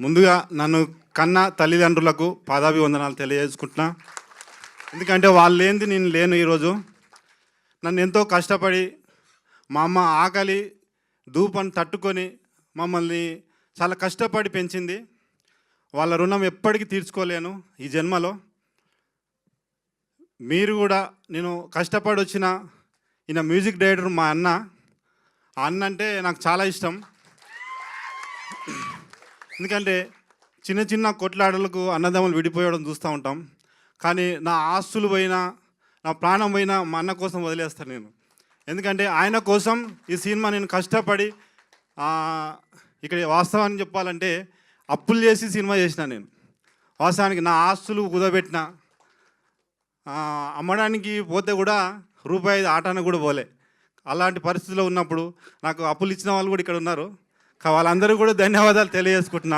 ముందుగా నన్ను కన్న తల్లిదండ్రులకు పాదాభివందనాలు తెలియజేసుకుంటున్నా. ఎందుకంటే వాళ్ళు లేనిది నేను లేను. ఈరోజు నన్ను ఎంతో కష్టపడి మా అమ్మ ఆకలి ధూపని తట్టుకొని మమ్మల్ని చాలా కష్టపడి పెంచింది. వాళ్ళ రుణం ఎప్పటికీ తీర్చుకోలేను ఈ జన్మలో. మీరు కూడా నేను కష్టపడి వచ్చిన ఈయన మ్యూజిక్ డైరెక్టర్ మా అన్న. ఆ అన్న అంటే నాకు చాలా ఇష్టం. ఎందుకంటే చిన్న చిన్న కొట్లాటలకు అన్నదమ్ములు విడిపోయడం చూస్తూ ఉంటాం. కానీ నా ఆస్తులు పోయినా నా ప్రాణం పోయినా మా అన్న కోసం వదిలేస్తాను నేను. ఎందుకంటే ఆయన కోసం ఈ సినిమా నేను కష్టపడి ఇక్కడ వాస్తవాన్ని చెప్పాలంటే అప్పులు చేసి సినిమా చేసిన నేను. వాస్తవానికి నా ఆస్తులు కుదబెట్టిన అమ్మడానికి పోతే కూడా రూపాయి ఆటానికి కూడా పోలే. అలాంటి పరిస్థితిలో ఉన్నప్పుడు నాకు అప్పులు ఇచ్చిన వాళ్ళు కూడా ఇక్కడ ఉన్నారు. వాళ్ళందరూ కూడా ధన్యవాదాలు తెలియజేసుకుంటున్నా.